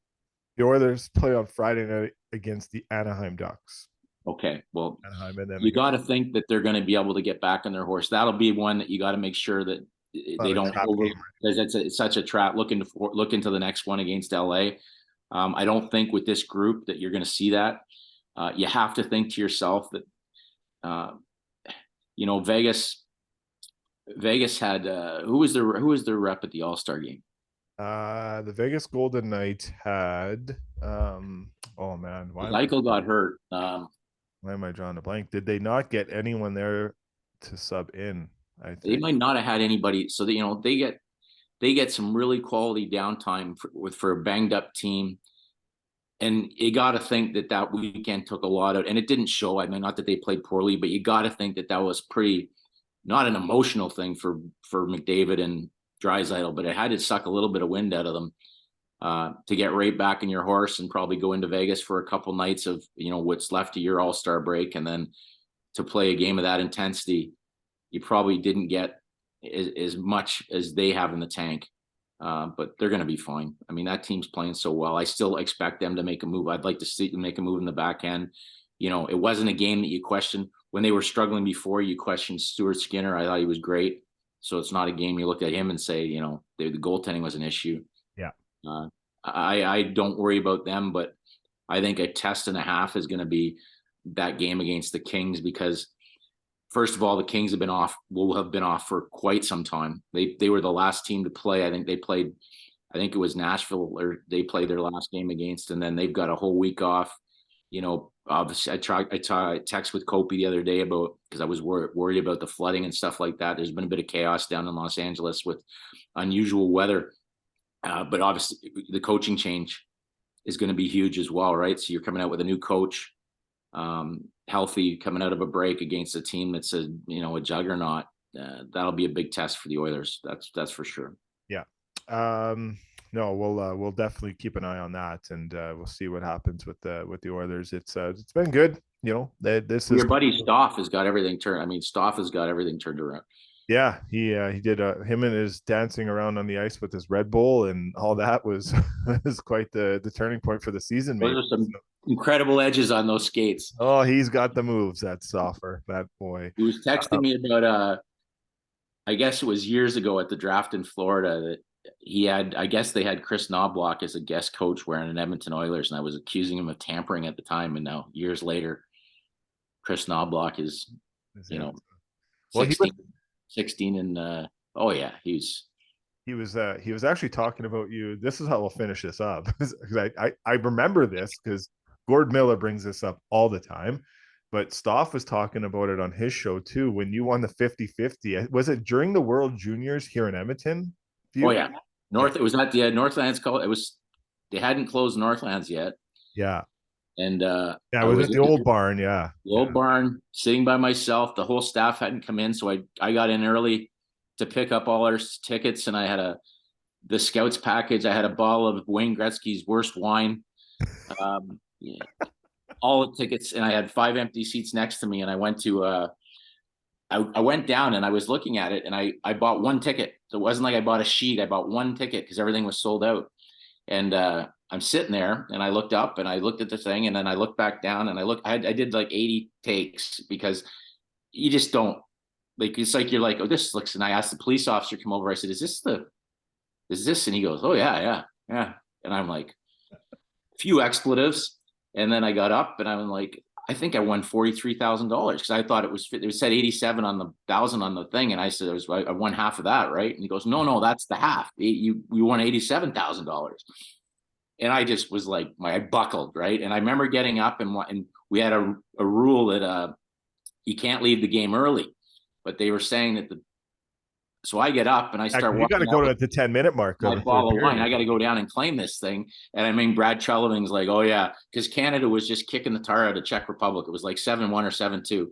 The Oilers play on Friday night against the Anaheim Ducks. Okay, well, Anaheim, and then you got to think that they're going to be able to get back on their horse. That'll be one that you got to make sure that they don't over, because it's such a trap. Look into the next one against LA. I don't think with this group that you're going to see that. You have to think to yourself that Vegas had who was their rep at the All-Star game? The Vegas Golden Knights had oh man, Michael got hurt. Why am I drawing a blank? Did they not get anyone there to sub in? I think they might not have had anybody, so that they get some really quality downtime for a banged up team. And you got to think that that weekend took a lot of, and it didn't show. I mean, not that they played poorly, but you got to think that that was pretty, not an emotional thing for McDavid and Draisaitl, but it had to suck a little bit of wind out of them to get right back in your horse and probably go into Vegas for a couple nights of, what's left of your All-Star break, and then to play a game of that intensity. You probably didn't get as much as they have in the tank. But they're going to be fine. I mean, that team's playing so well. I still expect them to make a move. I'd like to see them make a move in the back end. It wasn't a game that you questioned. When they were struggling before, you questioned Stuart Skinner. I thought he was great. So it's not a game you look at him and say, the goaltending was an issue. Yeah. I don't worry about them, but I think a test and a half is going to be that game against the Kings, because first of all, the Kings will have been off for quite some time. They were the last team to play. I think it was Nashville, or they played their last game against, and then they've got a whole week off. Obviously I text with Kopi the other day because I was worried about the flooding and stuff like that. There's been a bit of chaos down in Los Angeles with unusual weather. But obviously the coaching change is going to be huge as well, right? So you're coming out with a new coach, healthy, coming out of a break against a team that's a juggernaut. That'll be a big test for the Oilers. That's for sure. Yeah. No, we'll definitely keep an eye on that, and we'll see what happens with the Oilers. It's been good. This is your buddy Stoff has got everything turned. I mean, Stoff has got everything turned around. Yeah, he did. Him and his dancing around on the ice with his Red Bull and all that was quite the turning point for the season. Those are some incredible edges on those skates. Oh, he's got the moves. That Stoffer, that boy. He was texting me about I guess it was years ago at the draft in Florida that he had. I guess they had Chris Knobloch as a guest coach wearing an Edmonton Oilers, and I was accusing him of tampering at the time. And now years later, Chris Knobloch is, well, 16 and oh yeah, he was actually talking about you. This is how we'll finish this up, because I remember this because Gord Miller brings this up all the time, but Stoff was talking about it on his show too when you won the 50-50. Was it during the World Juniors here in Edmonton? Oh yeah, it was not the Northlands call. It was, they hadn't closed Northlands yet. Yeah. And it was at the old barn. Yeah, the old barn, sitting by myself. The whole staff hadn't come in, so I got in early to pick up all our tickets, and I had the scouts package. I had a bottle of Wayne Gretzky's worst wine, all the tickets, and I had 5 empty seats next to me. And I went to I went down and I was looking at it, and I bought one ticket. So it wasn't like I bought a sheet. I bought one ticket because everything was sold out. And I'm sitting there, and I looked up and I looked at the thing, and then I looked back down, and I did like 80 takes, because you just don't, like, it's like, you're like, oh, this looks, and I asked the police officer to come over. I said, is this? And he goes, oh yeah. And I'm like, a few expletives. And then I got up and I'm like, I think I won $43,000, because I thought it said 87 on the 1,000 on the thing. And I said, I won half of that, right? And he goes, no, that's the half. You won $87,000. And I just was like, I buckled, right? And I remember getting up, and we had a rule that you can't leave the game early, but they were saying that so I get up and I start. You got to go to the 10-minute mark. My bottle of wine. I got to go down and claim this thing. And I mean, Brad Treleving's like, oh yeah, because Canada was just kicking the tar out of Czech Republic. It was like 7-1 or 7-2.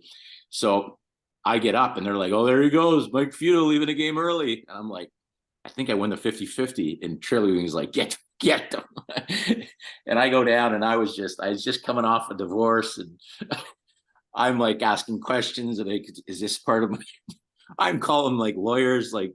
So I get up and they're like, oh, there he goes, Mike Futa leaving the game early. And I'm like, I think I won the 50-50. And Treleving's like, get them. And I go down, and I was just coming off a divorce, and I'm like asking questions, and is this part of my? I'm calling like lawyers, like,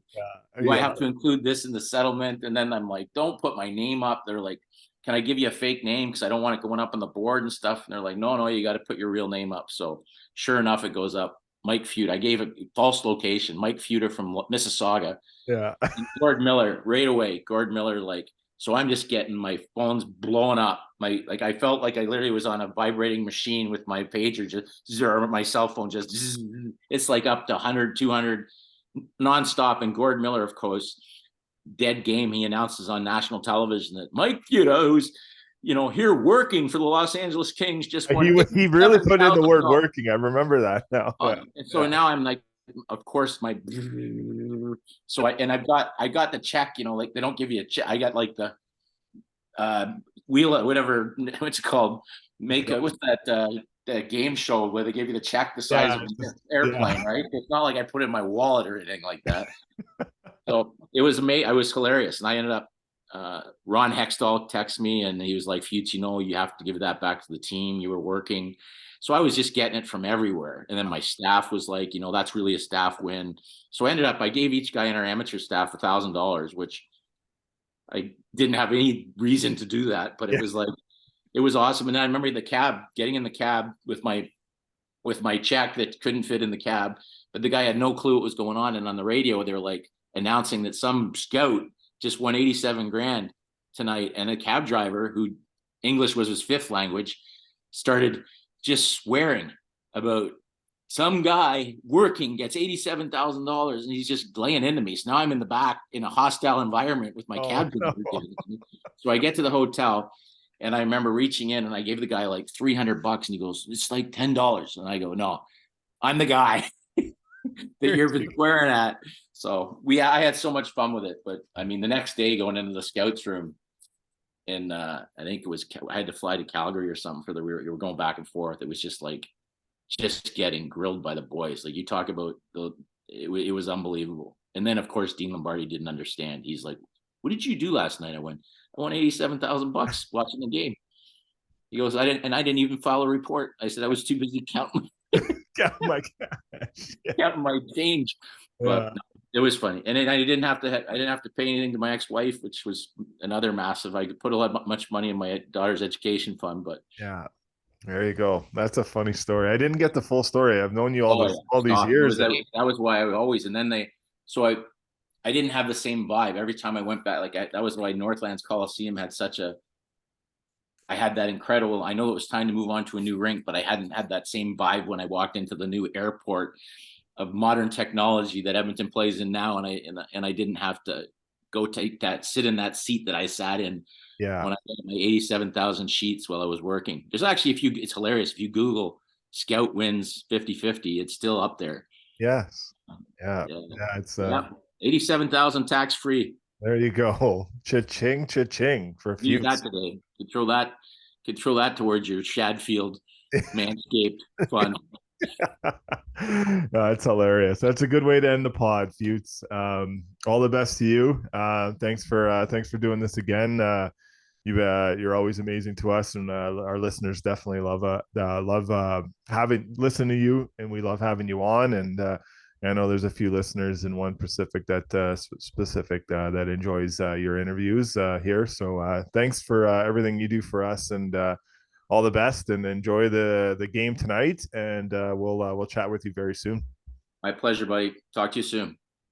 do I have to include this in the settlement? And then I'm like, don't put my name up. They're like, can I give you a fake name? Because I don't want it going up on the board and stuff. And they're like, no, you got to put your real name up. So sure enough, it goes up. Mike Futa. I gave a false location. Mike Futa from Mississauga. Yeah. Gord Miller right away. Gord Miller, like, so I'm just getting my phone's blowing up. I felt like I literally was on a vibrating machine with my pager, or my cell phone it's like up to 100, 200 nonstop. And Gord Miller, of course, dead game, he announces on national television that Mike Futa, who's here working for the Los Angeles Kings, just he really put in the word working. I remember that now. And so now I'm like, of course, I got the check, like they don't give you a check. I got like wheel, whatever, what's it called? What's that game show where they give you the check the size Yeah, of an yeah. airplane, right? It's not like I put it in my wallet or anything like that. So it was amazing. I was hilarious, and I ended up. Ron Hextall texted me, and he was like, "Futa, you have to give that back to the team. You were working." So I was just getting it from everywhere, and then my staff was like, "That's really a staff win." So I gave each guy in our amateur staff $1,000, which I didn't have any reason to do that, but it Yeah. was like it was awesome. And then I remember getting in the cab with my check that couldn't fit in the cab, but the guy had no clue what was going on. And on the radio, they were like announcing that some scout just won 87 grand tonight. And a cab driver who English was his fifth language started just swearing about some guy working gets $87,000 and he's just laying into me. So now I'm in the back in a hostile environment with my Oh cab no. driver giving it to me. So I get to the hotel and I remember reaching in and I gave the guy like $300 and he goes, "It's like $10." And I go, "No, I'm the guy that you've been swearing at." So I had so much fun with it. But I mean, the next day going into the scouts room, and I think I had to fly to Calgary or something we were going back and forth. It was just like just getting grilled by the boys. Like you talk about it was unbelievable. And then of course Dean Lombardi didn't understand. He's like, "What did you do last night?" I won $87,000 watching the game. He goes, I didn't even file a report. I said I was too busy counting Oh my gosh. counting my change. But Yeah. no, it was funny, and I didn't have to pay anything to my ex-wife, which was another massive. I could put much money in my daughter's education fund, but Yeah. There you go. That's a funny story. I didn't get the full story. I've known you oh yeah, all these stop. years. That was why I always. And then so I didn't have the same vibe every time I went back. That was why Northlands Coliseum had I had that incredible. I know it was time to move on to a new rink, but I hadn't had that same vibe when I walked into the new airport of modern technology that Edmonton plays in now, and I didn't have to sit in that seat that I sat in Yeah. when I got my 87,000 sheets while I was working. There's actually it's hilarious if you Google Scout wins 50-50, it's still up there. Yes. Yeah. Yeah, Yeah. It's yeah, 87,000 tax free. there you go. Cha-ching, cha-ching for Use Futes. that today. Control that towards your Shadfield Manscaped fund. That's hilarious. That's a good way to end the pod, Futes. All the best to you. Thanks for doing this again. You're always amazing to us, and our listeners definitely love having listen to you, and we love having you on. And I know there's a few listeners in one Pacific that enjoys your interviews here. So thanks for everything you do for us, and all the best, and enjoy the game tonight. And we'll chat with you very soon. My pleasure, buddy. Talk to you soon.